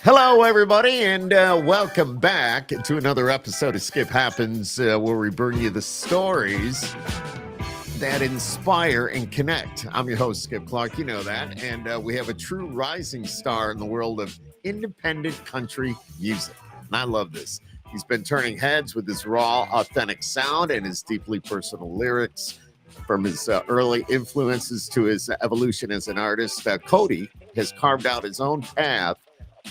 Hello, everybody, and welcome back to another episode of Skip Happens, where we bring you the stories that inspire and connect. I'm your host, Skip Clark. You know that. And we have a true rising star in the world of independent country music. And I love this. He's been turning heads with his raw, authentic sound and his deeply personal lyrics. From his early influences to his evolution as an artist, Cody has carved out his own path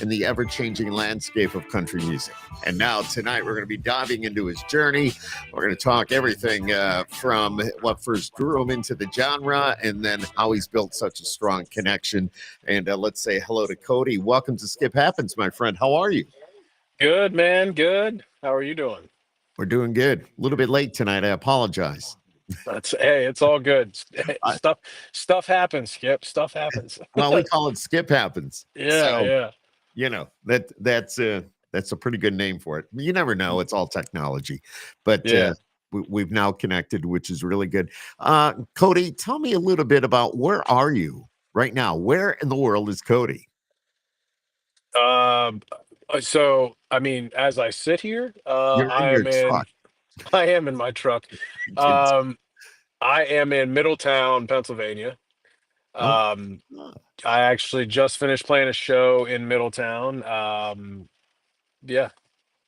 in the ever changing landscape of country music. And now, tonight, we're going to be diving into his journey. We're going to talk everything from what first drew him into the genre and then how he's built such a strong connection. And let's say hello to Cody. Welcome to Skip Happens, my friend. How are you? Good, man. Good. How are you doing? We're doing good. A little bit late tonight. I apologize. It's all good. I, Stuff happens. Yep, stuff happens. well, we call it Skip Happens. Yeah, So, yeah. that's a pretty good name for it. You never know; it's all technology, but Yeah. we've now connected, which is really good. Cody, tell me a little bit about where are you right now? Where in the world is Cody? Um so I mean, as I sit here, You're in your truck. I am in my truck. Kids. Um I am in Middletown, Pennsylvania. Oh, Um ah, I actually just finished playing a show in Middletown. Yeah.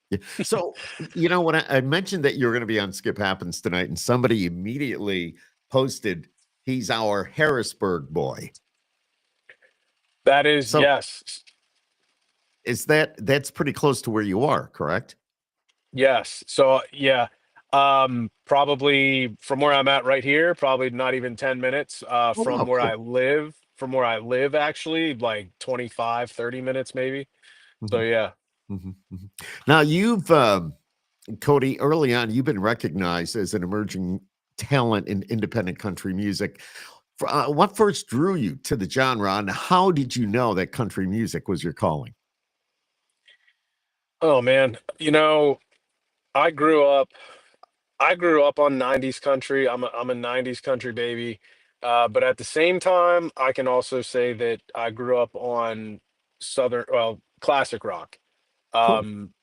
yeah. So you know when I mentioned that you're going to be on Skip Happens tonight, and somebody immediately posted, "He's our Harrisburg boy." That is, So yes. is that's pretty close to where you are, correct? Yes. So yeah, probably from where I'm at right here, probably not even 10 minutes. Oh, wow, cool. From where I live actually, like 25, 30 minutes maybe. So Mhm, yeah. mhm, mhm. Now you've Cody, early on, you've been recognized as an emerging talent in independent country music. What first drew you to the genre, and how did you know that country music was your calling? Oh man, I grew up I grew up on 90s country. I'm a 90s country baby. But at the same time, I can also say that I grew up on classic rock. Cool. Um,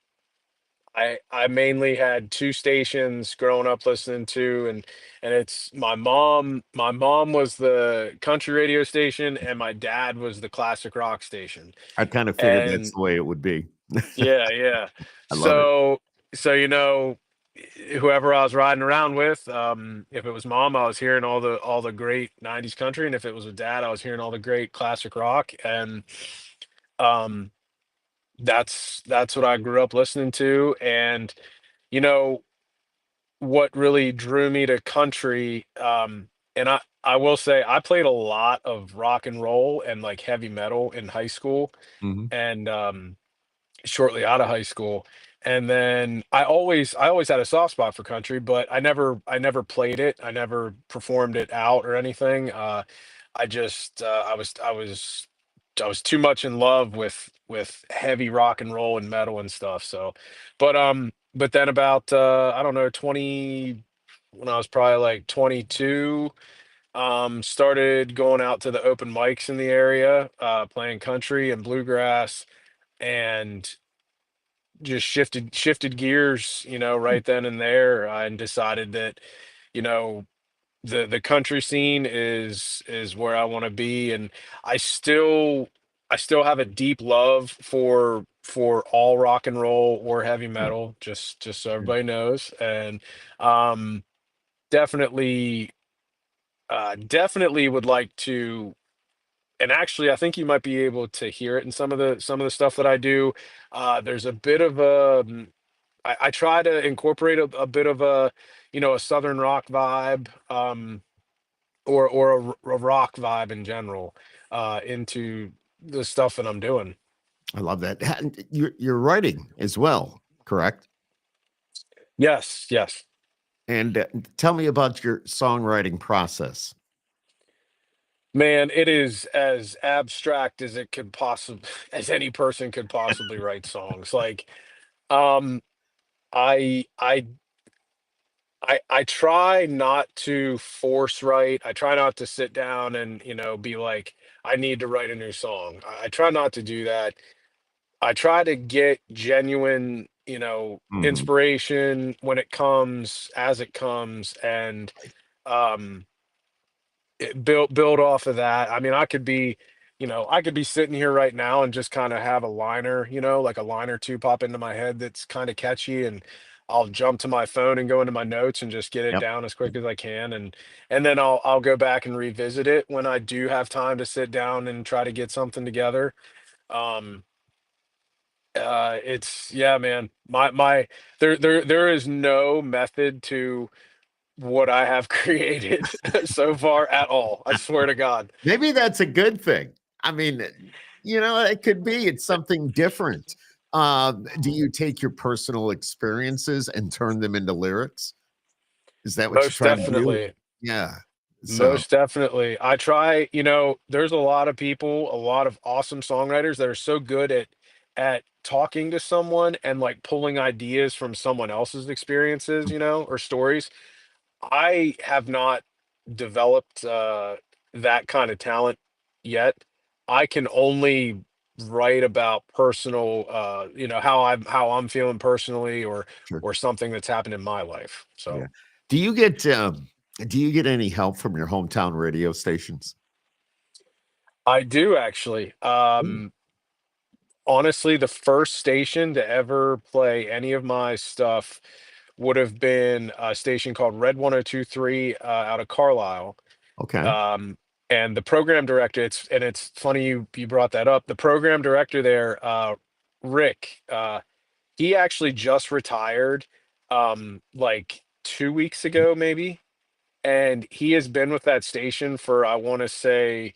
I mainly had 2 stations growing up listening to, and it's my mom was the country radio station, and my dad was the classic rock station. I kind of figured that's And the way it would be. yeah, yeah. I love it. So whoever I was riding around with, if it was mom, I was hearing all the great 90s country, and if it was with dad, I was hearing all the great classic rock, and, um, that's what I grew up listening to, and, you know what really drew me to country, and I will say I played a lot of rock and roll and, like, heavy metal in high school Mhm. and, shortly out of high school, and then I always had a soft spot for country, but I never played it, I never performed it out or anything. I just, I was too much in love with heavy rock and roll and metal and stuff, so but then about, I don't know, 20 when I was probably, like, 22, started going out to the open mics in the area, playing country and bluegrass, and just shifted gears, right then and there, and decided that, you know, the country scene is where I wanna be, and I still I still have a deep love for all rock and roll or heavy Sure. metal, just so Yeah. everybody knows, and, um, definitely, definitely would like to, and actually, I think you might be able to hear it in some of the stuff that I do. There's a bit of I try to incorporate a bit of a southern rock vibe, or a rock vibe in general, into the stuff that I'm doing. I love that. And you're writing as well, correct? Yes, yes. And tell me about your songwriting process. Man, it is as abstract as it could possibly as any person could possibly write songs. Like, um, I I I try not to force write. I try not to sit down and, be like, I need to write a new song. I try not to do that. I try to get genuine, Mhm. inspiration when it comes, as it comes, and um build off of that. I mean, I could be sitting here right now and just kind of have a liner, like a line or two pop into my head that's kind of catchy, and I'll jump to my phone and go into my notes and just get it Yep. down as quick as I can, and then I'll go back and revisit it when I do have time to sit down and try to get something together. Um, it's yeah, man. There is no method to what I have created so far at all. I swear to God. Maybe that's a good thing. I mean, it could be. It's something different. Do you take your personal experiences and turn them into lyrics? Is that what you Most try to do? definitely. Yeah. So, Most definitely. I try, there's a lot of people, a lot of awesome songwriters that are so good at talking to someone and like pulling ideas from someone else's experiences, or stories. I have not developed that kind of talent yet. I can only write about personal how I'm feeling personally, sure. or something that's happened in my life. Yeah. So Do you get any help from your hometown radio stations? I do actually. Ooh, Honestly, the first station to ever play any of my stuff would have been a station called Red 1023 out of Carlisle. okay. Um, and the program director, it's funny you brought that up. The program director there, Rick, he actually just retired like 2 weeks ago, maybe. And he has been with that station for, I want to say,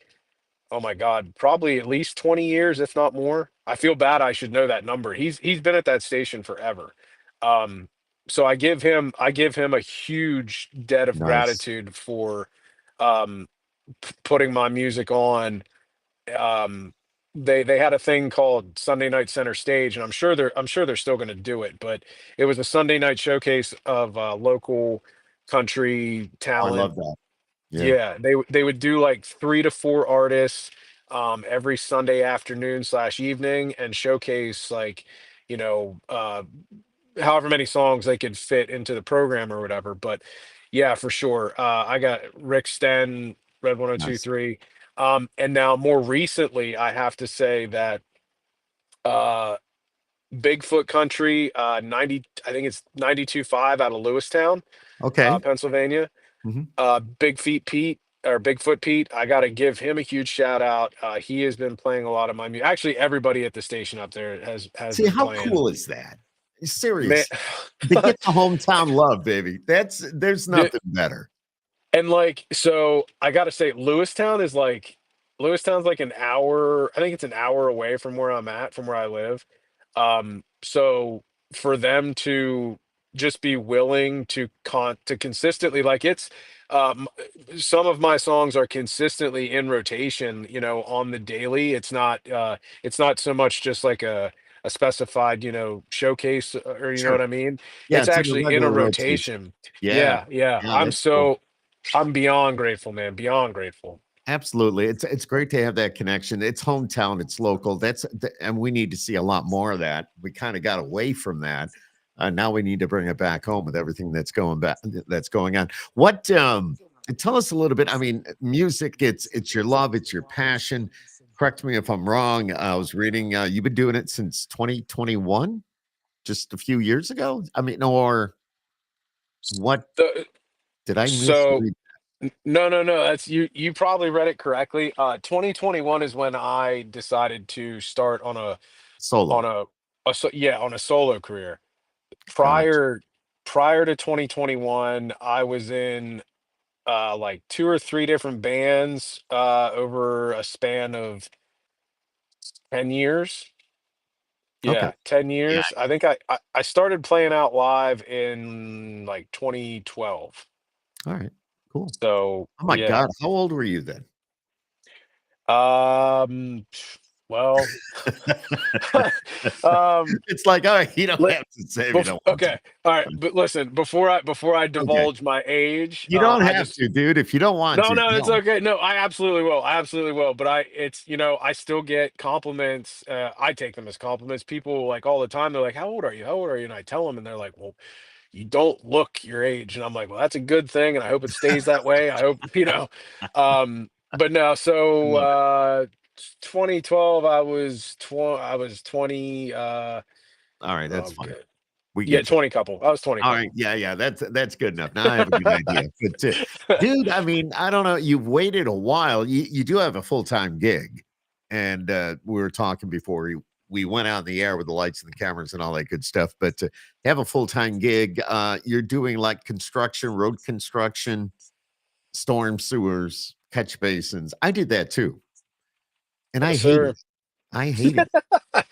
oh my God, probably at least 20 years, if not more. I feel bad I should know that number. He's been at that station forever. Um, so I give him a huge debt of Nice. gratitude for um putting my music on. Um, they had a thing called Sunday Night Center Stage, and I'm sure they're still going to do it, but it was a Sunday night showcase of local country Oh, I talent. love that. Yeah. Yeah, they would do like 3 to 4 artists every Sunday afternoon slash evening, and showcase like, you know, however many songs they could fit into the program or whatever. But yeah, for sure. I got Rick Sten, Red Nice. 1023. And now more recently, I have to say that uh Bigfoot Country, 90, I think it's 92.5 out of Lewistown, Okay. Pennsylvania. Mhm. Big Feet Pete, or Bigfoot Pete, I gotta give him a huge shout out. He has been playing a lot of my music. Actually, everybody at the station up there has See, been how playing. cool is that? Man, Serious. To get the hometown love, baby. There's the nothing better. and like, so I gotta say, Lewistown's like an hour. I think it's an hour away from where I'm at, from where I live. So for them to just be willing to consistently, like, um some of my songs are consistently in rotation, on the daily. It's not so much just like a specified, showcase, or you know Sure. what I mean? Yeah, It's it's in a actually in a regular rotation. rotation. Yeah. Yeah, yeah. Yeah, that's cool. I'm beyond grateful, man. Beyond grateful. Absolutely. It's great to have that connection. It's hometown, it's local. And we need to see a lot more of that. We kind of got away from that. Now we need to bring it back home with everything that's going on. What Tell us a little bit. I mean, music, it's your love, it's your passion. Correct me if I'm wrong. I was reading you've been doing it since 2021, just a few years ago. I mean, or what The, did I so misread? no, no, no. That's you probably read it correctly. 2021 is when I decided to start on Solo. on a solo career. Gotcha. Prior to 2021, I was in like two or three different bands over a span of 10 years. Okay. Yeah, 10 Yeah. years. I think I started playing out live in like 2012. All right. Cool. So, Oh my yeah. god, how old were you then? Um, Well, um, It's like, all right, you don't let have to say if you don't want to. okay, all right, but listen, before I Okay. divulge my age, You don't I have just to, dude. If you don't want no, to, no, it's don't. okay. No, I absolutely will. I absolutely will. But it's, I still get compliments. I take them as compliments. People like all the time. They're like, "How old are you? How old are you?" And I tell them, and they're like, "Well, you don't look your age." And I'm like, "Well, that's a good thing, and I hope it stays that way. I hope, But no, I so love it. 2012, I was 20. All right, that's Oh, fine. good. We Yeah, get you. 20 couple. I was 20 All right, couple. yeah, yeah, that's good enough. Now I have a good idea. But dude, I mean, I don't know. You've waited a while. You do have a full time gig, and we were talking before we went out in the air with the lights and the cameras and all that good stuff. But to have a full time gig, you're doing like construction, road construction, storm sewers, catch basins. I did that too, and I Yes, hated sir. it. I hated it.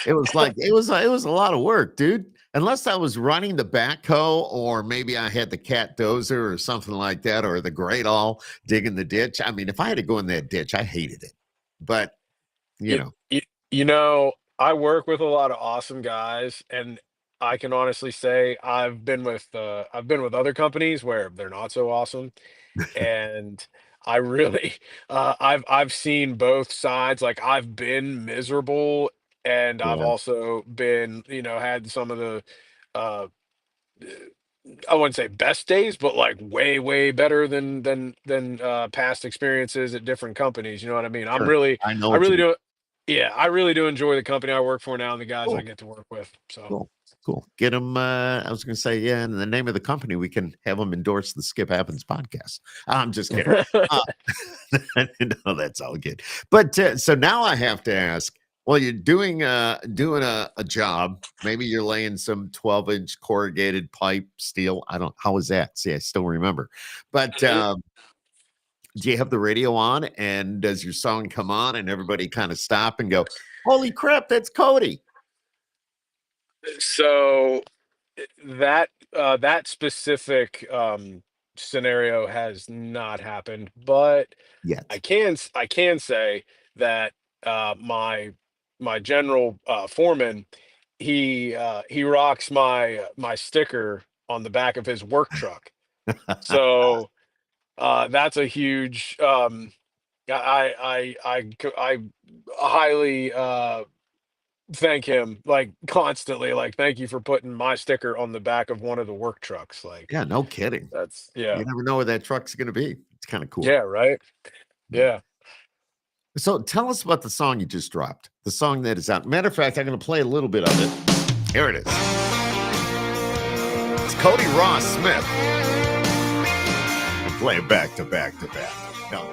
It was like it was a lot of work, dude. Unless I was running the backhoe, or maybe I had the cat dozer or something like that, or the great all digging the ditch. I mean, if I had to go in that ditch, I hated it. But you You, know, you, I work with a lot of awesome guys, and I can honestly say I've been with other companies where they're not so awesome, and I really I've seen both sides. Like I've been miserable, and I've yeah, also been had some of the uh I wouldn't say best days, but like way better than past experiences at different companies. You know what I mean? sure. I know I what you really mean. do. Yeah, I really do enjoy the company I work for now and the guys I Cool, get to work with. So cool, cool. Get them. I was going to say, yeah, in the name of the company, we can have them endorse the Skip Happens podcast. I'm just kidding. Uh, no, that's all good. But so now I have to ask. Well, you're doing a job. Maybe you're laying some 12-inch corrugated pipe steel. I don't. How was that? See, I still remember. But Mhm. do you have the radio on? And does your song come on? And everybody kind of stop and go, "Holy crap, that's Cody!" So that specific scenario has not happened, but Yet. I can say that my general foreman, he rocks my sticker on the back of his work truck. So that's a huge I highly thank him like constantly, like thank you for putting my sticker on the back of one of the work trucks. Like Yeah, no kidding. that's You yeah. never know where that truck's going to be. It's kind of cool. Yeah, right. Yeah. Yeah. So tell us about the song you just dropped. The song that is out. Matter of fact, I'm going to play a little bit of it. Here it is. It's Cody Ross Smith. We'll play it back to back to back. No,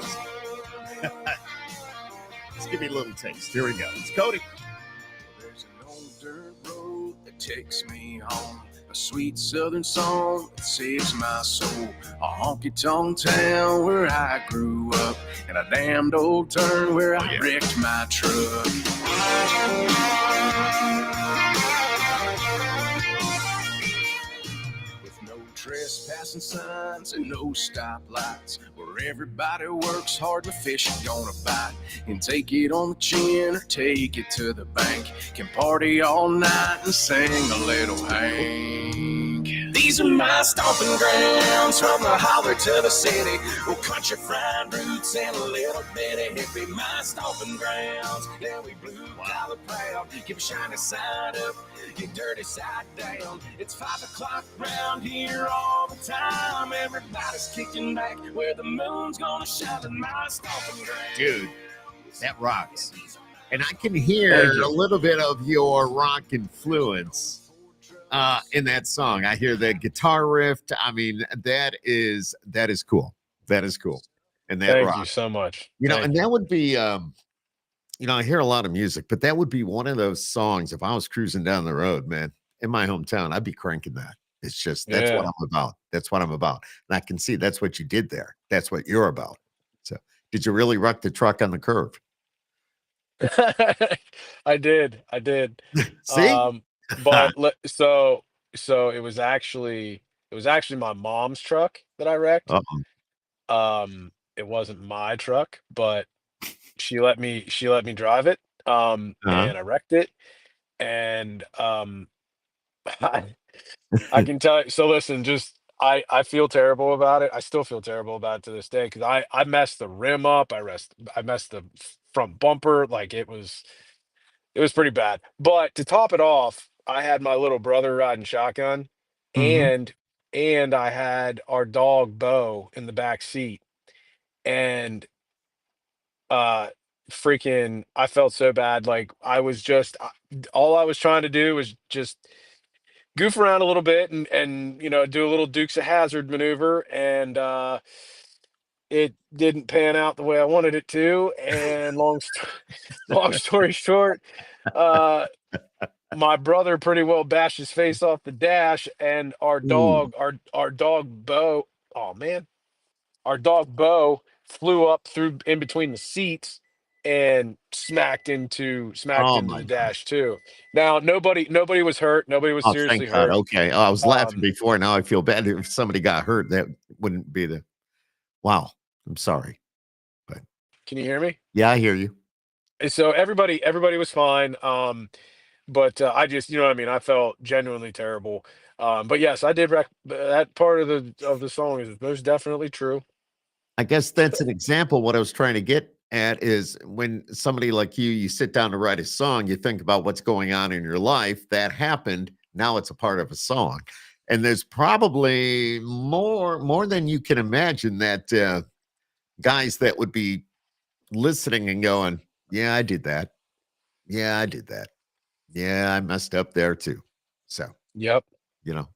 let's give you a little taste. Here we go. It's Cody. There's an old dirt road that takes me home. A sweet southern song that saves my soul. A honky tonk town where I grew up. And a damned old turn where I wrecked my truck. With no trespassing signs and no stoplights, where everybody works hard and the fish are gonna bite, and take it on the chin or take it to the bank, can party all night and sing a little Hank. These are my stomping grounds, from the holler to the city. Well, country fried roots and a little bit of hippie. My stomping grounds, yeah, we blue collar proud. Keep a shiny side up, your dirty side down. It's 5 o'clock round here all the time. Everybody's kicking back where the moon's gonna shine in my stomping grounds. Dude, that rocks. And I can Thank hear a you. little bit of your rock influence in that song. I hear the guitar riff. I mean, that is cool. That is cool. And that Thank you rocks. so much. And Thank you. that would be I hear a lot of music, but that would be one of those songs. If I was cruising down the road, man, in my hometown, I'd be cranking that. It's just that's what Yeah. I'm about. That's what I'm about. And I can see that's what you did there. That's what you're about. So did you really wreck the truck on the curve? I did. I did. See? Um, but so it was actually my mom's truck that I wrecked. Uh-oh. It wasn't my truck, but she let me drive it, Uh-huh. and I wrecked it, and, I I can tell you, so listen, just I feel terrible about it. I still feel terrible about it to this day because I messed the rim up. I messed the front bumper. Like it was pretty bad. But to top it off, I had my little brother riding shotgun, Mhm. and I had our dog Bo in the back seat, and uh freaking I felt so bad. Like all I was trying to do was just goof around a little bit and do a little Dukes of Hazard maneuver, and it didn't pan out the way I wanted it to. And long story short, uh, my brother pretty well bashed his face off the dash, and Ooh. our dog Bo. Oh man, our dog Bo flew up through in between the seats and smacked Oh into my the god. dash too. Now nobody was hurt. Nobody was Oh, seriously thank God. hurt. Okay. Oh, I was laughing Um, before, now I feel bad. If somebody got hurt, that wouldn't be the wow. I'm sorry, but can you hear me? yeah, I hear you. So everybody was fine. But I just, you know what I mean? I felt genuinely terrible. But yes, I did that part of the song is most definitely true. I guess that's an example. What I was trying to get at is when somebody like you sit down to write a song, you think about what's going on in your life that happened. Now it's a part of a song. And there's probably more than you can imagine that guys that would be listening and going, "Yeah, I did that. Yeah, I did that. Yeah, I messed up there too." So, Yep.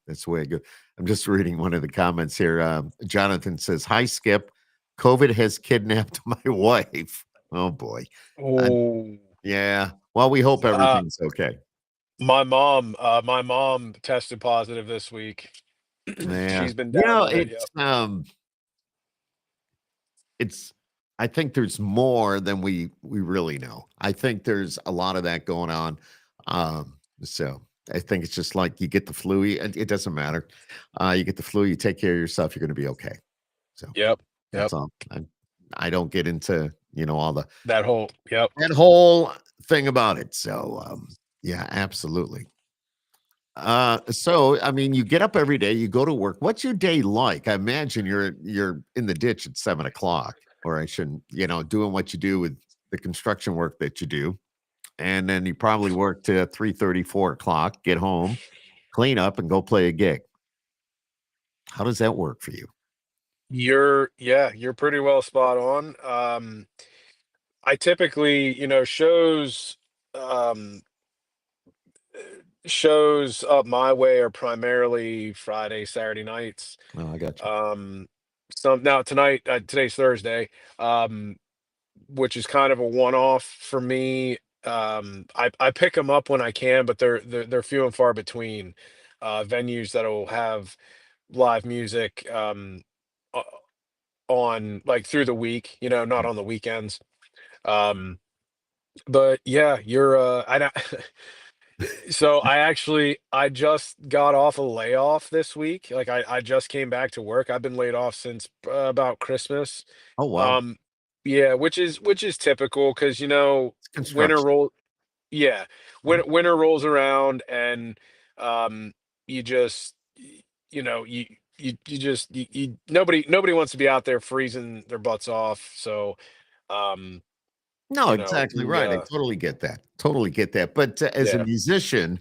that's the way I go. I'm just reading one of the comments here. Jonathan says, "Hi, Skip. COVID has kidnapped my wife." Oh boy. Uh, Oh, yeah. Well, we hope uh, everything's okay. my mom tested positive this week. Yeah. She's been down with it. It's Yep. it's I think there's more than we really know. I think there's a lot of that going on. So I think it's just like you get the flu, and it doesn't matter. You get the flu, you take care of yourself, you're going to be okay. So Yep. that's Yep. all. I don't get into all Yep. that whole thing about it. So yeah, absolutely. So I mean, you get up every day, you go to work. What's your day like? I imagine you're in the ditch at 7 o'clock, or I shouldn't, doing what you do with the construction work that you do. And then you probably work to 3:30, 4 o'clock, get home, clean up, and go play a gig. How does that work for you? You're pretty well spot on. I typically, um shows up my way are primarily Friday, Saturday nights. Oh, I got you. Um, today's Thursday, um, which is kind of a one-off for me. I pick them up when I can, but they're few and far between. Venues that'll have live music o- on like through the week, not on the weekends. Um, but yeah, you're so I just got off a layoff this week. Like I just came back to work. I've been laid off since about Christmas. Oh, wow. Um, yeah, which is typical because It's winter construction. roll yeah, Yeah. winter rolls around, and you just you know you just nobody wants to be out there freezing their butts off. So um, No, exactly we right. I totally get that. Totally get that. But as a yeah. musician,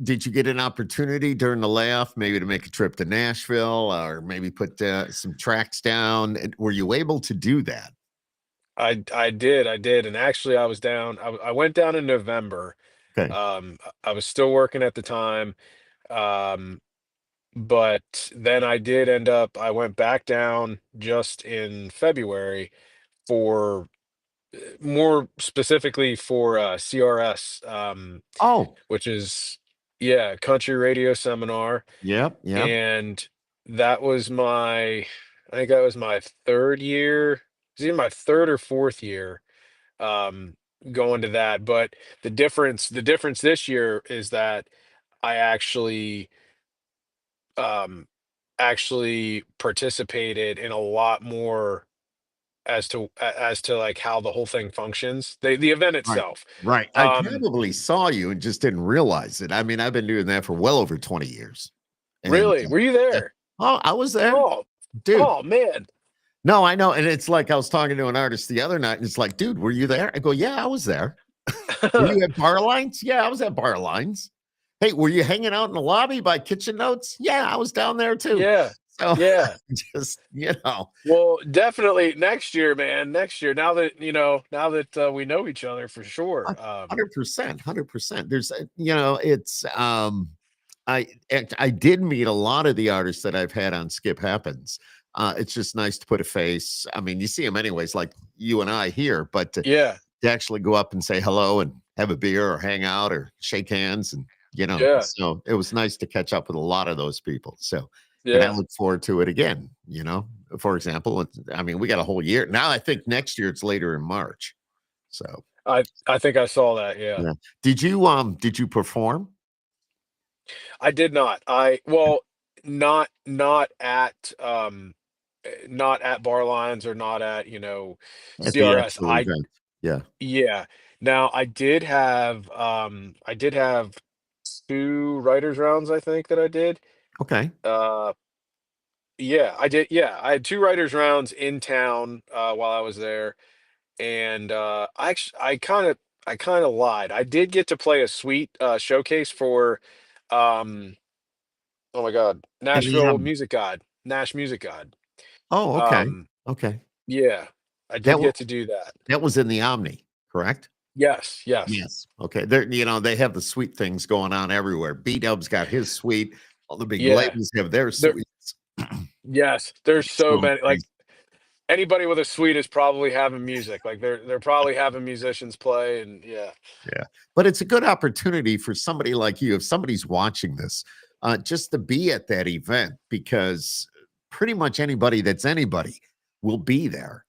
did you get an opportunity during the layoff, maybe to make a trip to Nashville, or maybe put some tracks down? Were you able to do that? I did, and actually I went down in November. Okay. I was still working at the time, um, but then I went back down just in February for more specifically for CRS, Oh, which is yeah, country radio seminar, yep, yep. and that was I think that was my third year. It was either my third or fourth year um, going to that. But the difference this year is that I um, actually participated in a lot more. as to like how the whole thing functions, the event Right. itself. Right. I Um, probably saw you and just didn't realize it. I mean, I've been doing that for well over 20 years. And really, were you yeah. there? Oh, I was there. Oh, Dude. oh man. No, I know. And it's like I was talking to an artist the other night, and it's like, dude, were you there? I go, yeah, I was there. Were you at Bar Lines? Yeah, I was at Bar Lines. Hey, were you hanging out in the lobby by Kitchen Notes? Yeah, I was down there too. Yeah, So yeah. just, you know, Well, definitely next year, man. Next year, now that we know each other for sure. 100%, 100%. There's, it's, I did meet a lot of the artists that I've had on Skip Happens. It's just nice to put a face. I mean, you see them anyways, like you and I here, but Yeah, to actually go up and say hello and have a beer or hang out or shake hands and yeah, so it was nice to catch up with a lot of those people. So and I yeah. look forward to it again, for example. I mean, we got a whole year. Now I think next year it's later in March. So I think I saw that. Yeah, yeah. Did you perform I did not. I well, not at bar lines, or not at at the CRS. actual event? Yeah. Yeah. Now I did have two writers rounds, I think, that I did. Okay. Uh yeah, I did. Yeah, I had two writers rounds in town while I was there. And I kind of lied. I did get to play a sweet showcase for um oh my God, And the Nash Music God. oh, okay. Um Okay. yeah, I That did was get to do that. that was in the Omni, correct? Yes, yes. Yes. Okay. They have the sweet things going on everywhere. B-Dub's got his suite. All the big Yeah. labels have their There suites. yes, there's It's so going many, like crazy. anybody with a suite is probably having music. Like they're probably having musicians play, and yeah. Yeah. But it's a good opportunity for somebody like you, if somebody's watching this, just to be at that event because pretty much anybody that's anybody will be there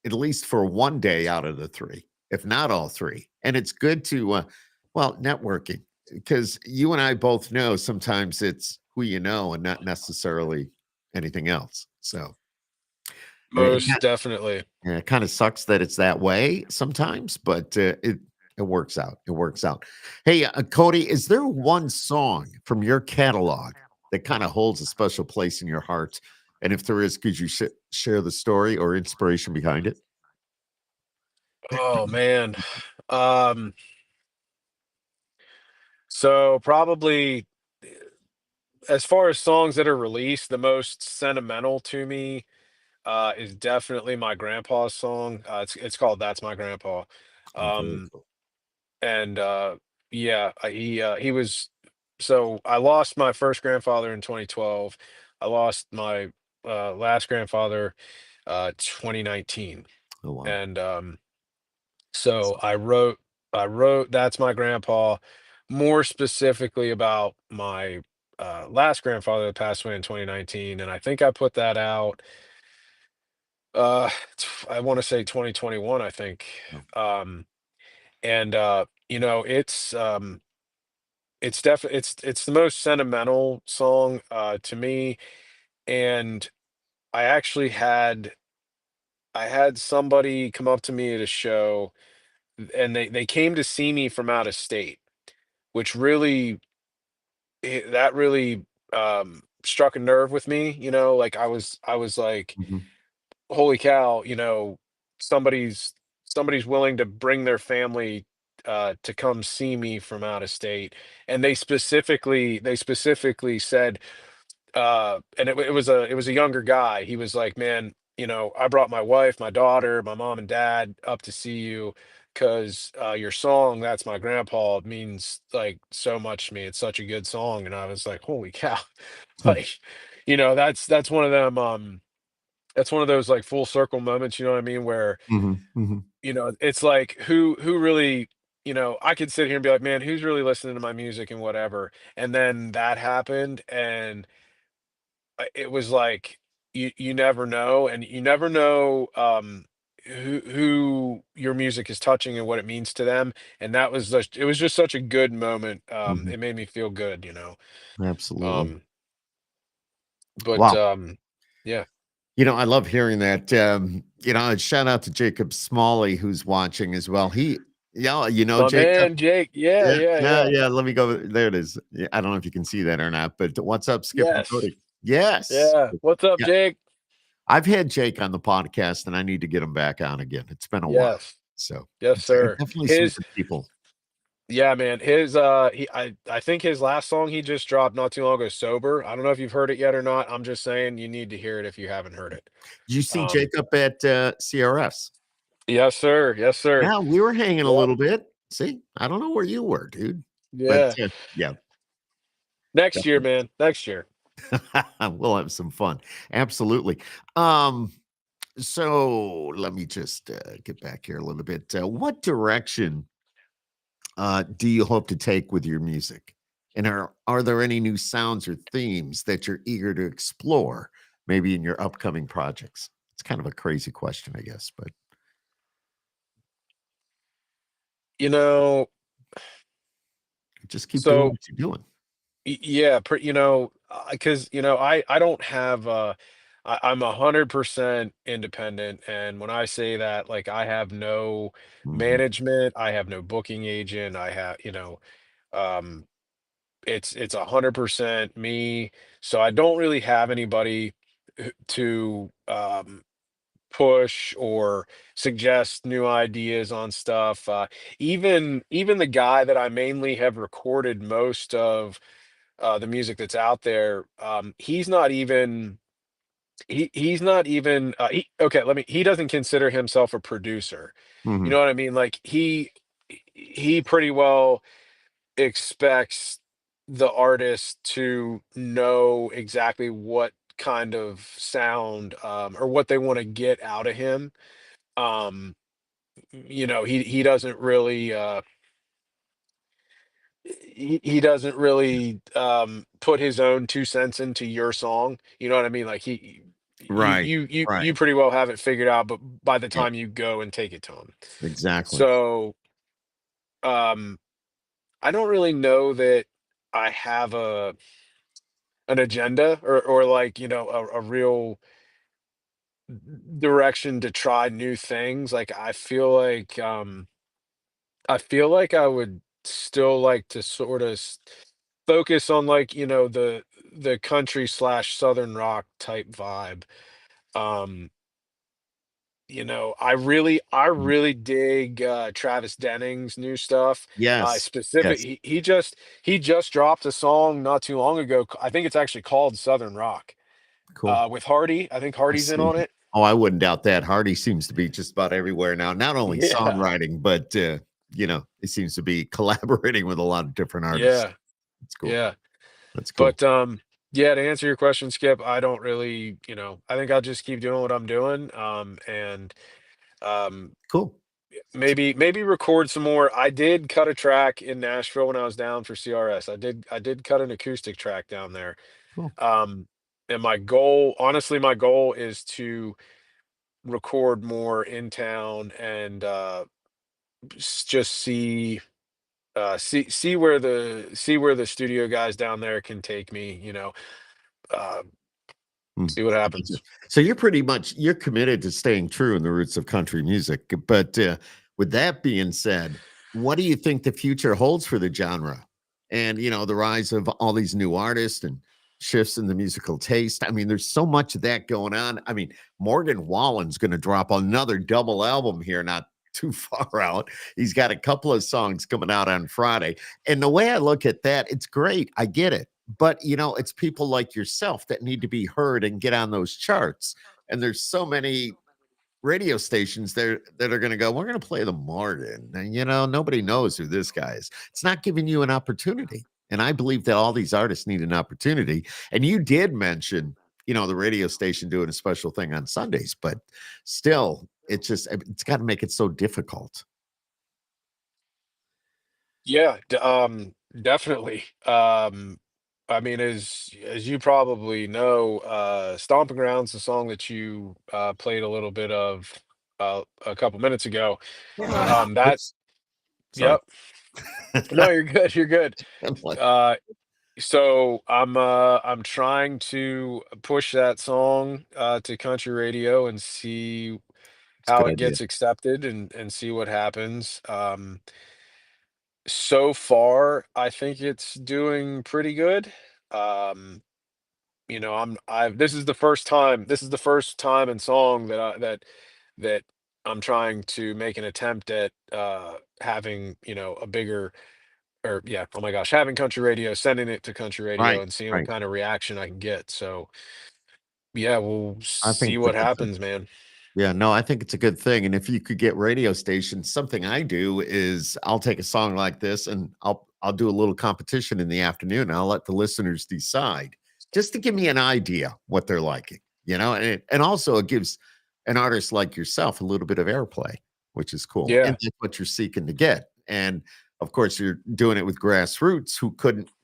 at least for one day out of the three, if not all three. And it's good to, networking because you and I both know sometimes it's who you know and not necessarily anything else. So it, Most definitely. it kind of sucks that it's that way sometimes, but it works out. It works out. Hey, Cody, is there one song from your catalog that kind of holds a special place in your heart? And if there is, could you share the story or inspiration behind it? Oh man. Um so probably, as far as songs that are released, the most sentimental to me is definitely my grandpa's song. It's called "That's My Grandpa," Oh, very um, cool. and yeah, he was. So I lost my first grandfather in 2012. I lost my last grandfather 2019, Oh, wow. and so I wrote "That's My Grandpa," more specifically about my last grandfather that passed away in 2019, and I think I put that out. I want to say 2021, I think. Oh, Um, and it's definitely it's the most sentimental song to me. And I actually had somebody come up to me at a show, and they came to see me from out of state, which really that really struck a nerve with me. Like I was like, mhm, holy cow, somebody's willing to bring their family to come see me from out of state. And they specifically said, and it was a younger guy. He was like, man, I brought my wife, my daughter, my mom and dad up to see you because your song, "That's My Grandpa," means like so much to me. It's such a good song. And I was like, holy cow. huh, Like, that's one of them. That's one of those like full circle moments, you know what I mean? Where, mhm, mhm, it's like who really, I could sit here and be like, man, who's really listening to my music and whatever. And then that happened, and it was like you never know, and you never know who your music is touching and what it means to them. And it was just such a good moment. mhm. It made me feel good. Absolutely. Um, but Wow. yeah. I love hearing that. Shout out to Jacob Smalley who's watching as well. My Jacob. man, Jake. Yeah, Yeah, yeah, yeah, yeah. yeah. Let me go. There it is. Yeah, I don't know if you can see that or not, but what's up, Skip and Yes. Cody? Yes. Yeah. What's up, Yeah. Jake? I've had Jake on the podcast and I need to get him back on again. It's been a while. Yes. So Yes, sir. definitely some His good people. Yeah, man. I think his last song he just dropped not too long ago, Sober. I don't know if you've heard it yet or not. I'm just saying you need to hear it if you haven't heard it. Did you see Um, Jacob at CRS? yes, sir. Yes, sir. Yeah, we were hanging a Yep. little bit. See, I don't know where you were, dude. But Yeah. yeah, Next year, definitely. man. Next year. We'll have some fun. Absolutely. Um, so let me just get back here a little bit. What direction do you hope to take with your music? And are there any new sounds or themes that you're eager to explore, maybe in your upcoming projects? It's kind of a crazy question, I guess, but You know, just keep doing so what you're doing. yeah, because I don't have I'm 100% independent, and when I say that, like I have no Mhm. management, I have no booking agent, um it's 100% me. So I don't really have anybody to push or suggest new ideas on stuff. Even the guy that I mainly have recorded most of the music that's out there, he's not even okay, he doesn't consider himself a producer. You Mhm. know what I mean? Like he pretty well expects the artist to know exactly what kind of sound or what they want to get out of him. Um, he doesn't really he doesn't really put his own 2 cents into your song. You know what I mean? Like Right. Right. you pretty well have it figured out, but by the Yeah, time you go and take it to him. exactly. So um I don't really know that I have an agenda or like, a real direction to try new things. Like I feel like I would still like to sort of focus on like, the country slash southern rock type vibe. Um, Mm. I really dig Travis Denning's new stuff. Yes. Specific Yes. he just dropped a song not too long ago. I think it's actually called Southern Rock. Cool. With Hardy. I think I Hardy's in see. on it. Oh, I wouldn't doubt that. Hardy seems to be just about everywhere now. Not only Yeah. songwriting, but he seems to be collaborating with a lot of different artists. Yeah. That's cool. Yeah. That's cool. But yeah, to answer your question, Skip, I don't really, I think I'll just keep doing what I'm doing. And um Cool. maybe record some more. I did cut a track in Nashville when I was down for CRS. I did cut an acoustic track down there. Cool. Um and my goal is to record more in town and just see where the studio guys down there can take me, uh, Mm, see what I get you. happens. So you're committed to staying true in the roots of country music. But with that being said, what do you think the future holds for the genre? And the rise of all these new artists and shifts in the musical taste. I mean, there's so much of that going on. I mean, Morgan Wallen's going to drop another double album here, not too far out. He's got a couple of songs coming out on Friday. And the way I look at that, it's great. I get it. But it's people like yourself that need to be heard and get on those charts. And there's so many radio stations there that are going to go, we're going to play the Morgan. And nobody knows who this guy is. It's not giving you an opportunity. And I believe that all these artists need an opportunity. And you did mention, the radio station doing a special thing on Sundays, but still, it's got to make it so difficult. Yeah, definitely. I mean, as you probably know, "Stomping Grounds," the song that you played a little bit of a couple minutes ago. That Oops, sorry. Yep. No, you're good. You're good. I'm like, Uh, So I'm trying to push that song to country radio and see It's a how good it idea. gets accepted and see what happens. So far, I think it's doing pretty good. Um, I've this is the first time and song that I'm trying to make an attempt at having, a bigger or yeah, oh my gosh, having country radio, sending it to country radio Right, and seeing what right. kind of reaction I can get. So yeah, we'll I think see it's a what good thing. happens, man. Yeah, no, I think it's a good thing. And if you could get radio stations, something I do is I'll take a song like this and I'll do a little competition in the afternoon. And I'll let the listeners decide just to give me an idea what they're liking, and also it gives an artist like yourself a little bit of airplay, which is cool. And Yeah. that's what you're seeking to get. And of course, you're doing it with Grassroots, who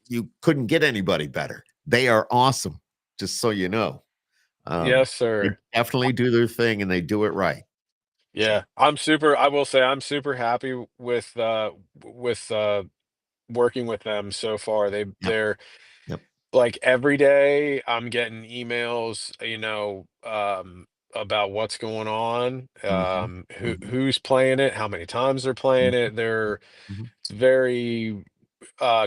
you couldn't get anybody better. They are awesome, just so you know. Yes, They sir. definitely do their thing and they do it right. So, Yeah. I will say I'm super happy with working with them so far. yep, They're yep. like every day I'm getting emails, about what's going on, Mhm, mhm, who's playing it, how many times they're mhm, playing it. They're mhm. It's very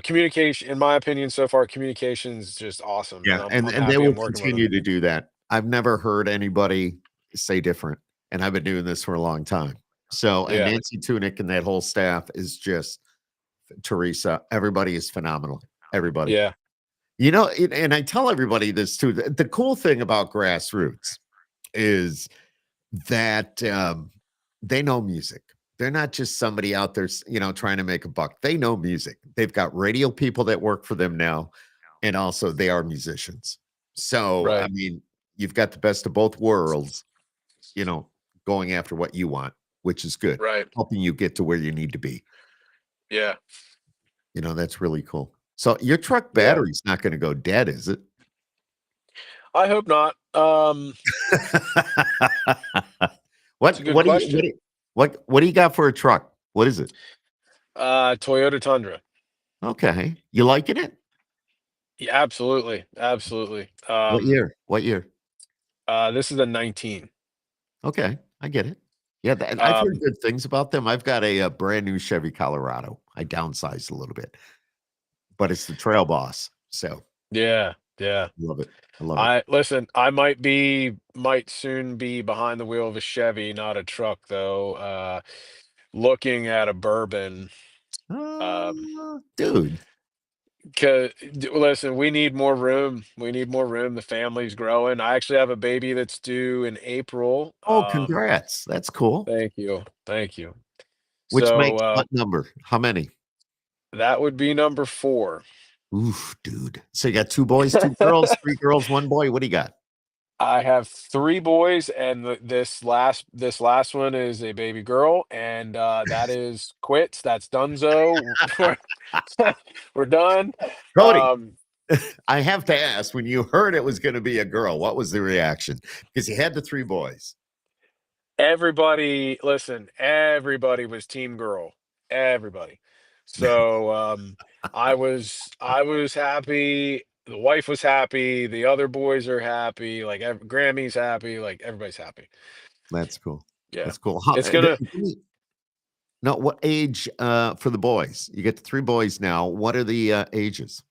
communication, in my opinion, so far, communication's just awesome, and Yeah, I'm and they happy will I'm working with them. continue to do that. I've never heard anybody say different, and I've been doing this for a long time. So, and Yeah, Nancy Tunick and that whole staff is just Teresa, everybody is phenomenal. Everybody. yeah, And I tell everybody this too. The cool thing about Grassroots is that they know music. They're not just somebody out there, trying to make a buck. They know music. They've got radio people that work for them now, and also they are musicians. So, I right, mean, you've got the best of both worlds, you know, going after what you want, which is good, right, helping you get to where you need to be. yeah, That's really cool. So, your truck yeah. battery's not going to go dead, is it? I hope not. It's a good What do you question. what do you got for a truck? What is it? Toyota Tundra. Okay. You liking it? Yeah, absolutely, absolutely. What year? What year? This is a 19. Okay, I get it. Yeah, and I've heard Um, good things about them. I've got a brand new Chevy Colorado. I downsized a little bit, but it's the Trail Boss. So, yeah, yeah. love it. I love it. I listen, might soon be behind the wheel of a Chevy, not a truck though. Looking at a bourbon. Um, Dude. 'Cause listen, we need more room. We need more room. The family's growing. I actually have a baby that's due in April. Oh, congrats. That's cool. Thank you. Thank you. Which So, makes what number? How many? that would be number 4. Oof, dude. So you got 2 boys, 2 girls, 3 girls, 1 boy. What do you got? I have 3 boys, and this last one is a baby girl, and, that is quits. That's donezo. We're done. Cody, Um I have to ask, when you heard it was gonna be a girl, what was the reaction? Because you had the 3 boys. Everybody was team girl. Everybody. So, I was happy, the wife was happy, the other boys are happy, like, Grammy's happy, like, everybody's happy. That's cool. Yeah. That's cool. How It's gonna no, what age, for the boys? You get the 3 boys now. What are the, ages?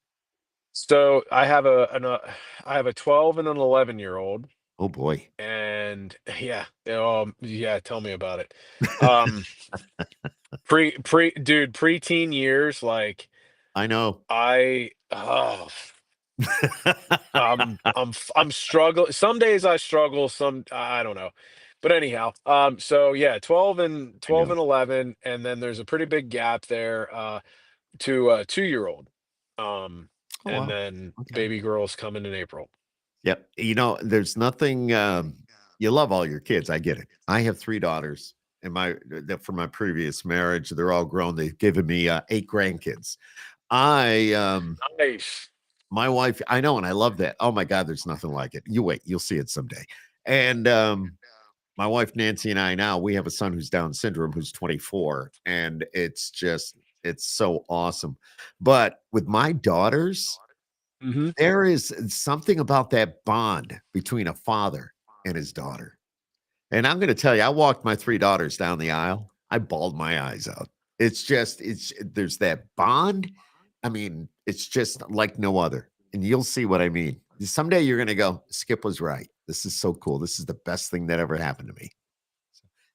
so I have a 12 and an 11-year-old, Oh, boy. and yeah, tell me about it. Um, preteen years, like, I know. I oh I'm struggling. Some days I struggle, some I don't know. But anyhow, so yeah, I 12 know. and 11, and then there's a pretty big gap there to a 2-year-old. Um Oh, and wow. then Okay. baby girl's coming in April. Yep. There's nothing, you love all your kids. I get it. I have 3 daughters and from my previous marriage. They're all grown. They've given me 8 grandkids. I, Nice. my wife, I know, and I love that. Oh my God, there's nothing like it. You wait, you'll see it someday. And my wife Nancy and I now we have a son who's Down syndrome, who's 24, and it's so awesome. But with my daughters, Hmm. There is something about that bond between a father and his daughter. And I'm gonna tell you, I walked my 3 daughters down the aisle. I bawled my eyes out. It's there's that bond. I mean, it's just like no other, and you'll see what I mean. Someday you're gonna go, "Skip was right. This is so cool. This is the best thing that ever happened to me."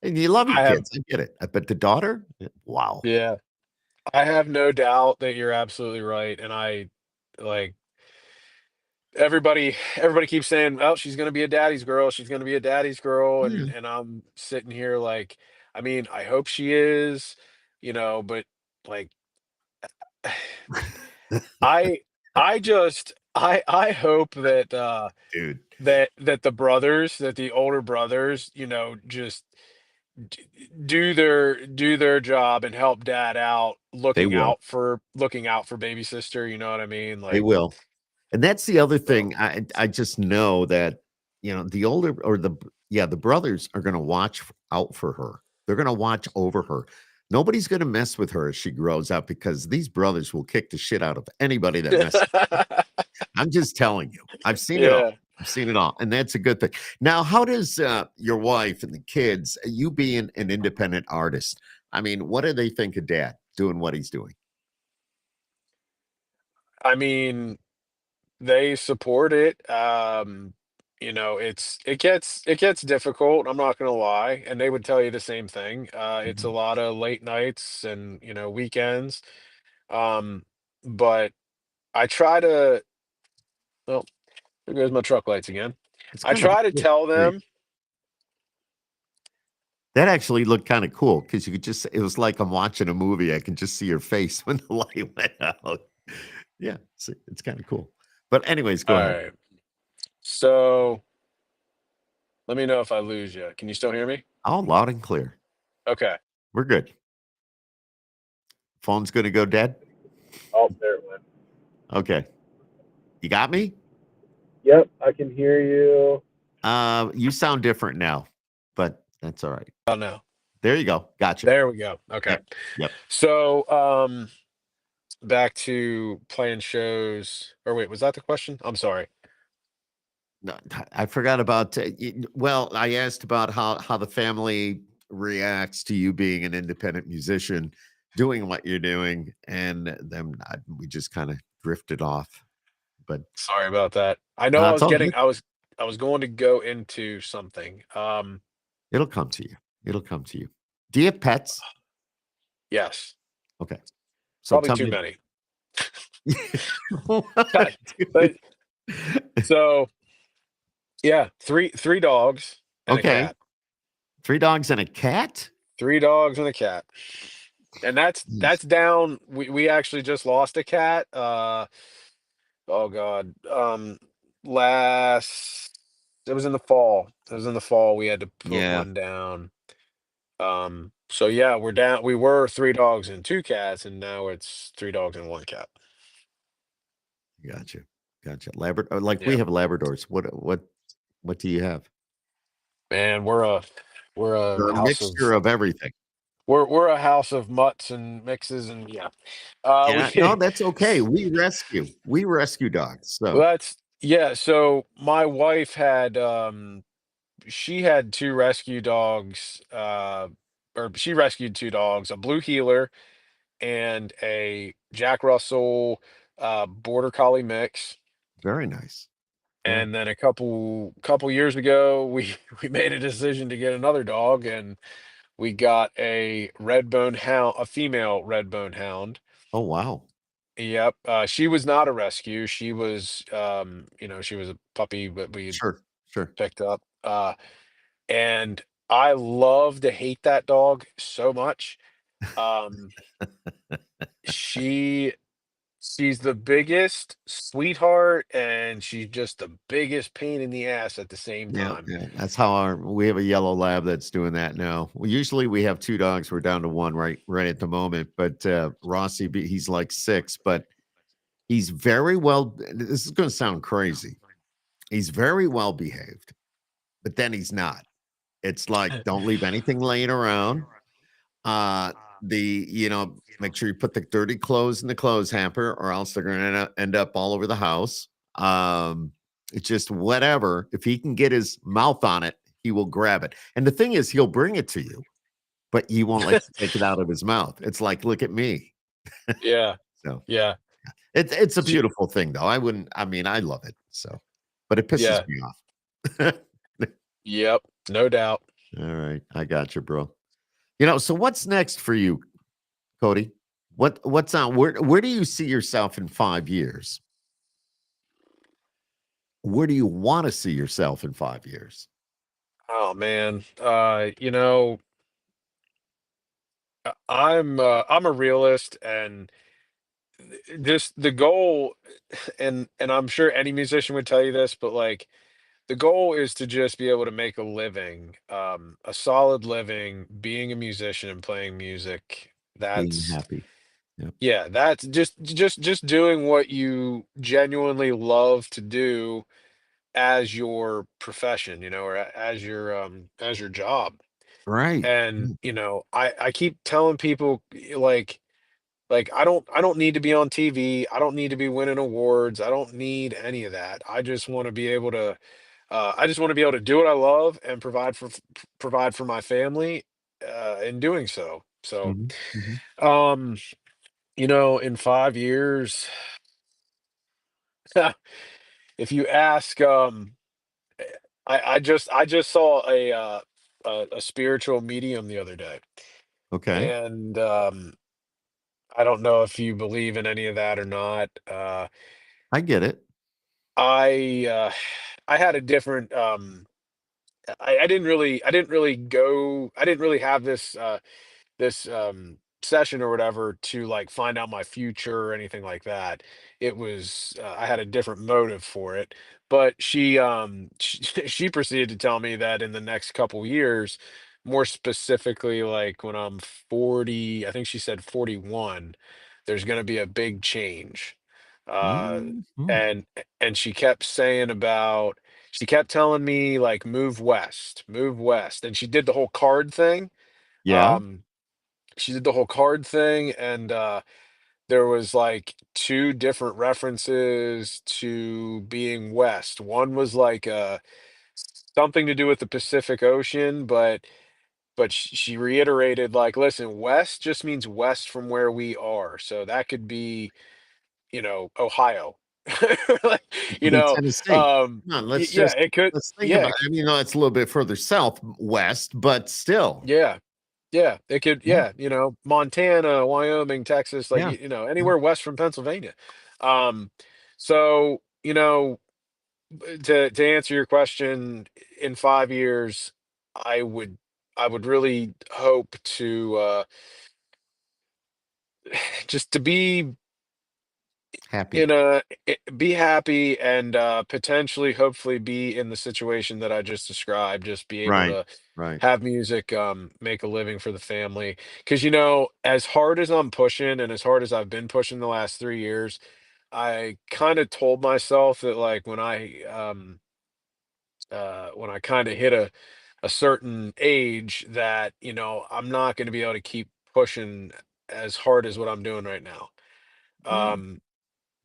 And you love your I have, kids, I get it, but the daughter? Wow. yeah, I have no doubt that you're absolutely right. And I like everybody keeps saying, "Oh, she's gonna be a daddy's girl. She's gonna be a daddy's girl," Yeah. and I'm sitting here like, I mean, I hope she is, but like, I I just I hope that Dude, that the older brothers, just d- do their job and help dad out, they will. looking out for baby sister. You know what I mean? They Like, will. And that's the other so. thing. I just know that, the older or the brothers are gonna watch out for her. They're gonna watch over her. Nobody's gonna mess with her as she grows up because these brothers will kick the shit out of anybody that messes. I'm just telling you. I've seen it all. Yeah. I've seen it all, and that's a good thing. Now, how does your wife and the kids, you being an independent artist, I mean, what do they think of dad doing what he's doing? I mean, they support it. It gets difficult, I'm not gonna lie, and they would tell you the same thing. It's a Mhm. lot of late nights and, weekends. Um, but I try to well, there goes my truck lights again. It's I kind of a try to cool tell thing. them. That actually looked kinda cool because you could just it was like I'm watching a movie, I can just see your face when the light went out. Yeah, it's kinda cool. But anyways, go ahead. Alright, so let me know if I lose you. Can you still hear me? All loud and clear. Okay. We're good. Phone's gonna go dead? Oh, there it went. Okay. You got me? Yep, I can hear you. You sound different now, but that's alright. Oh, no. There you go. Gotcha. There we go. Okay. Yep, yep. So, back to playing shows, or wait, was that the question? I'm sorry. No, I forgot about, well, I asked about how the family reacts to you being an independent musician, doing what you're doing, and then we just kinda drifted off, but, Sorry about that. I know it's all good. I was going to go into something. It'll come to you. It'll come to you. Do you have pets? Yes, Okay. So probably tell too me. many. What? But so yeah, three dogs and a Okay. cat. 3 dogs and a cat? Three dogs and a cat. And that's Jeez. down. We actually just lost a cat. Oh God. Last It was in the fall. It was in the fall. We had to put Yeah, one down. So yeah, we're down. We were three dogs and two cats, and now it's three dogs and one cat. gotcha. Gotcha. Like we Yeah, have Labradors. What do you have? man, we're a They're a house mixture of of everything. we're a house of mutts and mixes, and yeah, we Yeah, no, that's okay. We rescue dogs. well, So yeah. So my wife had she had two rescue dogs, or she rescued two dogs, a blue heeler and a Jack Russell border collie mix. very nice. Yeah, And then a couple years ago, we we made a decision to get another dog, and we got a female red bone hound. oh, wow. Yep, she was not a rescue. She was a puppy that we had Sure, sure. picked up. And I love to hate that dog so much. Um, she She's the biggest sweetheart, and she's just the biggest pain in the ass at the same Yeah, time. yeah. That's how we have a yellow lab that's doing that now. Well, usually we have 2 dogs. We're down to 1 right at the moment, but Rossi, he's like 6, but he's very well. This is going to sound crazy. He's very well behaved, but then he's not. It's like don't leave anything laying around. Uh, make sure you put the dirty clothes in the clothes hamper, or else they're going to end up all over the house. It's just whatever. If he can get his mouth on it, he will grab it. And the thing is, he'll bring it to you, but he won't let you take it out of his mouth. It's like, look at me. Yeah. So Yeah. it's a beautiful thing, though. I mean, I love it. So, but it pisses Yeah. me off. Yep. No doubt. All right, I got you, bro. So what's next for you, Cody? What's on? Where do you see yourself in 5 years? Where do you want to see yourself in 5 years? Oh man. I'm a realist, and just the goal, and I'm sure any musician would tell you this, but like the goal is to just be able to make a living, a solid living, being a musician and playing music. Being That's happy. Yep. Yeah, that's just doing what you genuinely love to do as your profession, or as your job. Right. And I keep telling people, like I don't need to be on TV. I don't need to be winning awards. I don't need any of that. I just want to be able to do what I love and provide for my family in doing so. So, Mhm, mhm. um, in 5 years, if you ask, I just saw a spiritual medium the other day, Okay. and I don't know if you believe in any of that or not. I get it. I uh, I had a different I didn't really have this session or whatever to like find out my future or anything like that. It was I had a different motive for it. But she proceeded to tell me that in the next couple years, more specifically like when I'm 40, I think she said 41, there's going to be a big change. Uh Mhm. and she kept telling me like move west, and Yeah. um she did the whole card thing, and there was like two different references to being west. One was like something to do with the Pacific Ocean, but she reiterated like, listen, west just means west from where we are, so that could be, Ohio. Like, It could be Tennessee. Come on, yeah, it could, let's think yeah, about it. I mean, it's a little bit further south west, but still. yeah. Yeah, it could, Yeah. yeah, Montana, Wyoming, Texas, like, Yeah. Yeah. anywhere west from Pennsylvania. Um, so, to answer your question, in 5 years, I would I would really hope to just to Happy. be happy, and potentially, hopefully, be in the situation that I just described. Just be able Right. to Right. have music, make a living for the family. Because as hard as I'm pushing, and as hard as I've been pushing the last 3 years, I kind of told myself that like when I kind of hit a certain age, that I'm not going to be able to keep pushing as hard as what I'm doing right now. Yeah. Um,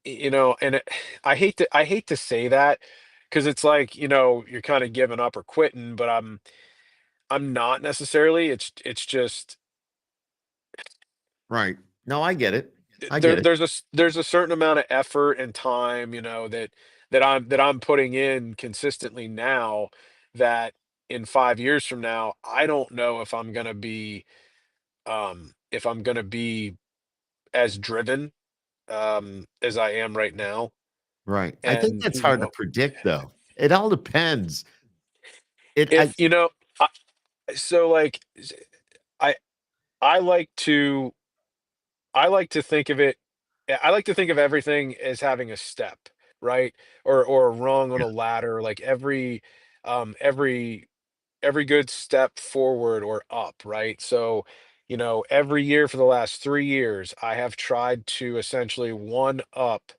and I hate to say that, because it's like, you're kind of giving up or quitting, but I'm not necessarily. It's just Right. No, I get it. I there get it. there's a certain amount of effort and time, that I'm putting in consistently now, that in 5 years from now, I don't know if I'm gonna be as driven as I am right now. Right. I think And that's hard to predict, though. It all depends. It I if I, so like I I like to I like to think of it I like to think of everything as having a step, right? Or a rung on Yeah. a ladder, like every good step forward or up, right? So, every year for the last 3 years, I have tried to essentially one up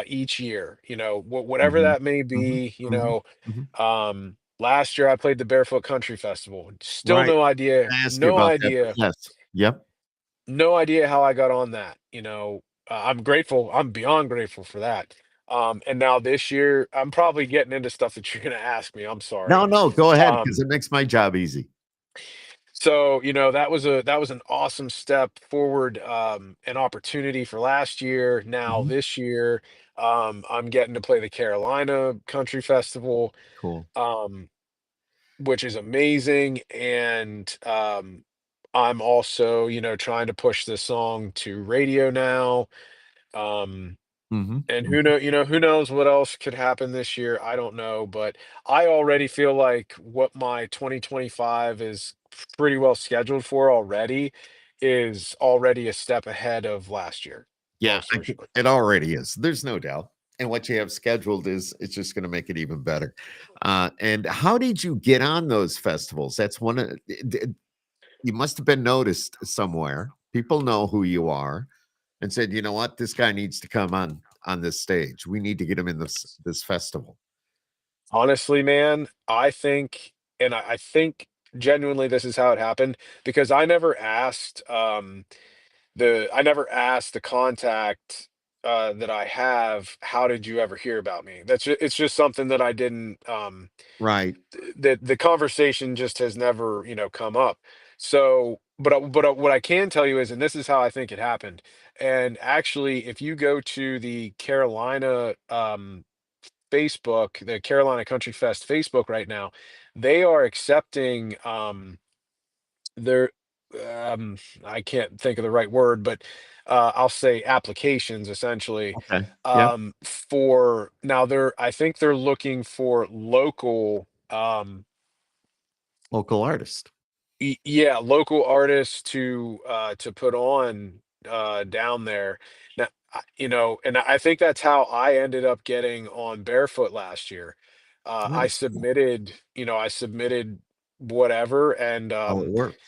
each year, whatever Mhm. that may Mhm. be. Mhm. Mhm. Last year I played the Barefoot Country Festival. Still Right. no idea, I asked you no about that, but idea. yes. Yep. No idea how I got on that. I'm grateful. I'm beyond grateful for that. And now this year, I'm probably getting into stuff that you're going to ask me. I'm sorry. No, no, go ahead because Um, it makes my job easy. so that was an awesome step forward, an opportunity for last year. Now Mhm. this year, I'm getting to play the Carolina Country Festival, Cool. um, which is amazing. And I'm also, trying to push this song to radio now. Um, Mhm, and mhm. who knows what else could happen this year? I don't know, but I already feel like what my 2025 is pretty well scheduled for already is already a step ahead of last year. Yeah, Long story short. it already is. There's no doubt. And what you have scheduled is it's just going to make it even better. And how did you get on those festivals? That's one of you must have been noticed somewhere. People know who you are and said, you know what, this guy needs to come on this stage. We need to get him in this festival. Honestly, man, I think genuinely this is how it happened because I never asked the contact that I have, how did you ever hear about me? It's just something that I didn't Right. that the conversation just has never, come up. So, what I can tell you is, and this is how I think it happened. And actually, if you go to the Carolina Facebook, the Carolina Country Fest Facebook right now, they are accepting they're um I can't think of the right word, but I'll say applications essentially. Okay. Yeah. For now I think they're looking for local Local artist. yeah, local artists to put on down there. Now, and I think that's how I ended up getting on Barefoot last year. Nice. I submitted whatever, and How it worked.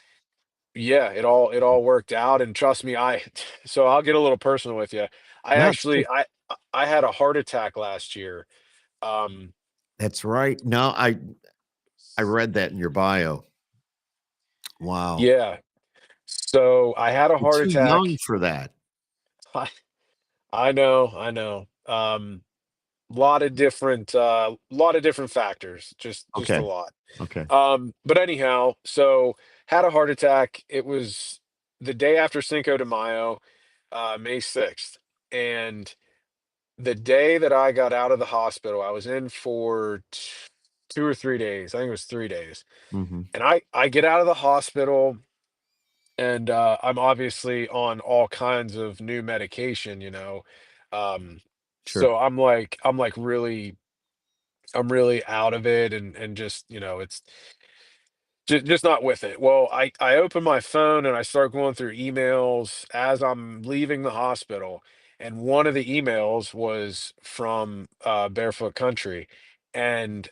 yeah, it all worked out. And trust me, so I'll get a little personal with you. I No, it's actually cool. I had a heart attack last year. Um, That's right. No, I read that in your bio. Wow. yeah, so I had a You're heart too young attack. for that. I know, I know. Lot of different factors, just a Okay. lot. Okay. But anyhow, so had a heart attack. It was the day after Cinco de Mayo, May 6th. And the day that I got out of the hospital, I was in for 2 or 3 days. I think it was 3 days. Mhm. And I get out of the hospital and I'm obviously on all kinds of new medication, Um, Sure. so I'm like really out of it and just, it's just not with it. Well, I open my phone and I start going through emails as I'm leaving the hospital, and one of the emails was from Barefoot Country, and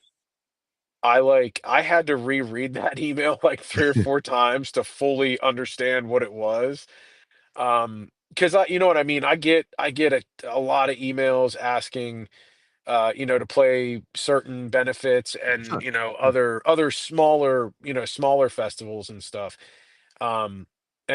I had to reread that email like 3 or 4 times to fully understand what it was. Because you know what I mean. I get a lot of emails asking to play certain benefits and Sure. Sure. other smaller smaller festivals and stuff. And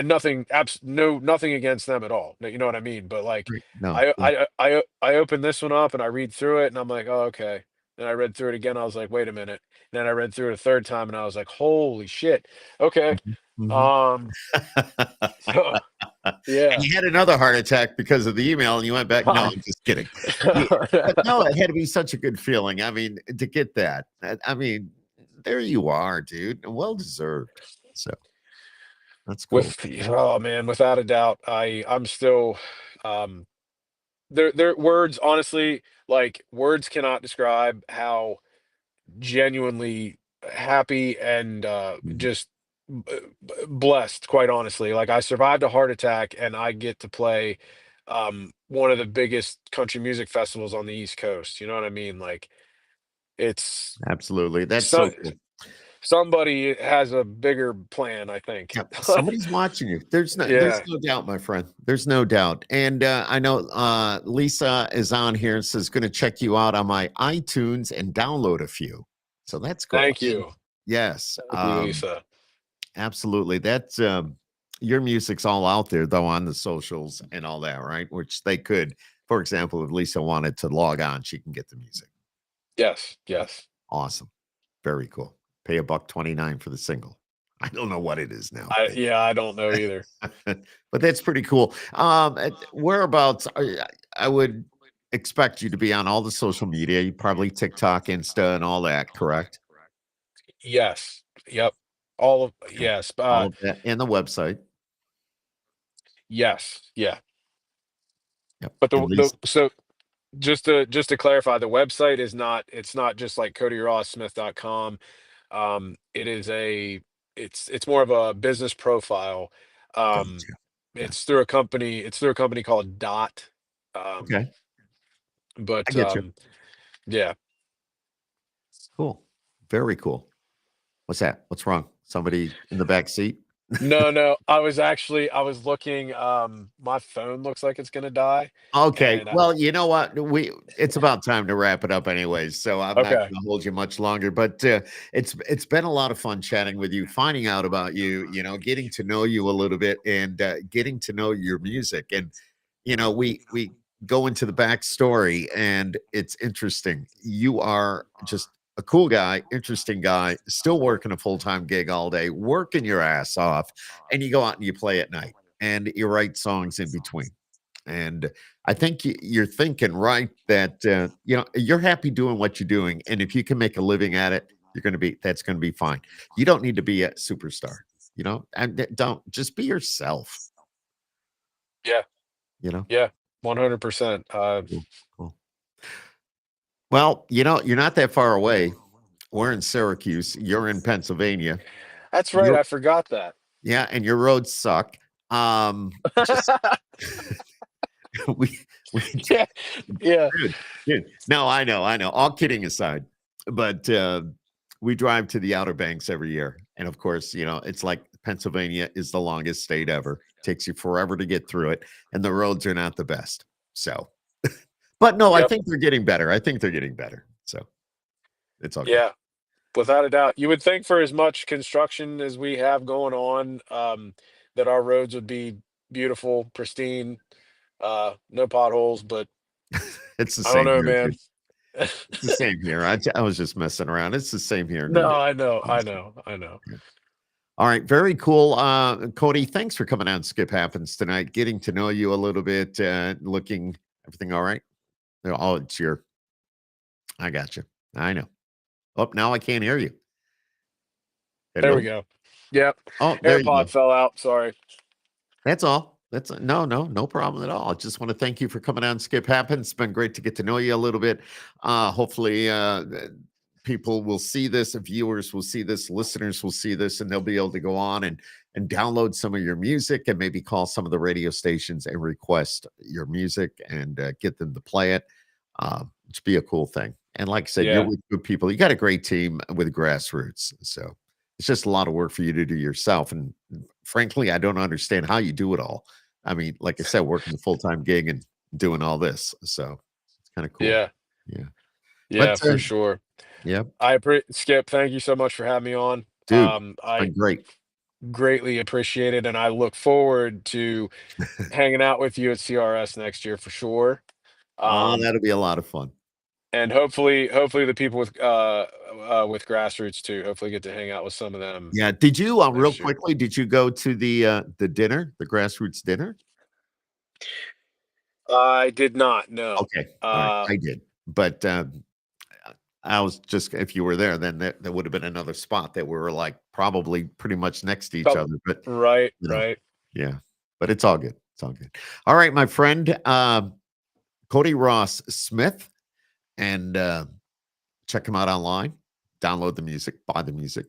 nothing against them at all. You know what I mean? But like, Right. No. Yeah. I opened this one up and I read through it and I'm like, oh, okay. Then I read through it again. I was like, wait a minute. Then I read through it a third time and I was like, holy shit. Okay. Mhm. Mhm. Um. So And yeah. you had another heart attack because of the email, and you went back. No, I'm just kidding. Yeah, but no, it had to be such a good feeling. I mean, to get that. I mean, there you are, dude. Well deserved. So that's cool. Oh man, without a doubt, I'm still um there words honestly, like words cannot describe how genuinely happy and Mhm. just blessed, quite honestly. Like I survived a heart attack and I get to play one of the biggest country music festivals on the East Coast. You know what I mean? Like it's Absolutely. That's so so cool. somebody has a bigger plan, I think. Yeah, somebody's watching you. There's Yeah. no doubt, my friend. There's no doubt. And I know Lisa is on here and says going to check you out on my iTunes and download a few. So that's cool. Thank And you. yes, Thank you, Lisa. absolutely. That's your music's all out there though on the socials and all that, right? Which they could, for example, if Lisa wanted to log on, she can get the music. Yes, yes. Awesome. Very cool. Pay $1.29 for the single. I don't know what it is now. I don't know either. But that's pretty cool. Whereabouts? I would expect you to be on all the social media, probably TikTok, Insta, and all that. Correct? Yes. Yep. All of Okay. yes. All of that, and the website. Yes. Yeah. Yep. But And Lisa. so just to clarify, the website is not it's not just like CodyRossSmith.com. It is it's more of a business profile. Um, Gotcha. Yeah. it's through a company called Dot. Um, Okay. I but get you. yeah. Cool. Very cool. What's that? What's wrong? Somebody in the back seat? No, no. I was looking, my phone looks like it's gonna die. Okay. And Well, you know what? It's about time to wrap it up anyways, so I'm not okay. gonna hold you much longer, but, it's been a lot of fun chatting with you, finding out about you, getting to know you a little bit and, getting to know your music, and, we go into the backstory, and it's interesting. You are just a cool guy, interesting guy, still working a full-time gig all day, working your ass off, and you go out and you play at night, and you write songs in between. And I think you're thinking right that you're happy doing what you're doing, and if you can make a living at it, that's going to be fine. You don't need to be a superstar, and don't just be yourself. Yeah, You know, yeah, 100%. cool, cool. Well, you're not that far away. We're in Syracuse. You're in Pennsylvania. That's right, You're, I forgot that. yeah, and your roads suck. Just we we Yeah, yeah. Dude, dude. No, I know, I know. All kidding aside, but we drive to the Outer Banks every year, and of course, it's like Pennsylvania is the longest state ever. Takes you forever to get through it, and the roads are not the best. So, but no, I Yep. think they're getting better. I think they're getting better. So it's all good. Yeah, without a doubt. You would think for as much construction as we have going on, that our roads would be beautiful, pristine, no potholes, but It's the I don't same know, here, man. dude. It's the same here. I was just messing around. It's the same here in New No, York. I know, I Honestly. know, I know. Yeah. All right, very cool. Cody, thanks for coming on Skip Happens tonight, getting to know you a little bit, looking everything all right? Oh, it's I got you. I know. Oh, now I can't hear you. There we Hello? go. Yep. Oh, there you AirPod go. fell out, sorry. That's all. No problem at all. I just want to thank you for coming on Skip Happens. It's been great to get to know you a little bit. Hopefully, people will see this, viewers will see this, listeners will see this, and they'll be able to go on and download some of your music and maybe call some of the radio stations and request your music and get them to play it. It's be a cool thing. And like I said, you're Yeah. with good people. You got a great team with grassroots. So it's just a lot of work for you to do yourself. And frankly, I don't understand how you do it all. I mean, like I said, working a full-time gig and doing all this. So it's kind of cool. Yeah. Yeah. But Yeah, for sure. yeah, Skip, thank you so much for having me on. dude, it's I been great. greatly appreciate it, and I look forward to hanging out with you at CRS next year for sure. Oh, Um, that'll be a lot of fun. and hopefully the people with grassroots too. Hopefully get to hang out with some of them Yeah. Did you real next year. quickly, did you go to the dinner, the grassroots dinner? I did not, no. Okay. All right. Uh, I did. But I was just if you were there, then there would have been another spot that we were like probably pretty much next to each Couple, other. But right, you know, right. yeah. But it's all good. It's all good. All right, my friend, Cody Ross Smith, and check him out online. Download the music, buy the music,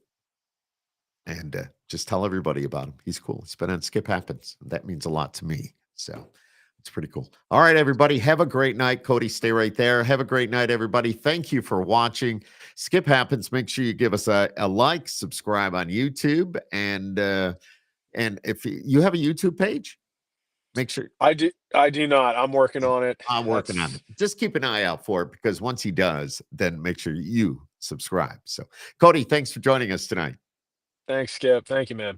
and just tell everybody about him. He's cool. He's been on Skip Happens. That means a lot to me. So it's pretty cool. All right, everybody. Have a great night. Cody, stay right there. Have a great night, everybody. Thank you for watching Skip Happens. Make sure you give us a like, subscribe on YouTube, and if you have a YouTube page, make sure I do not. I'm working on it. I'm working on it. Just keep an eye out for it because once he does, then make sure you subscribe. So, Cody, thanks for joining us tonight. Thanks, Skip. Thank you, man.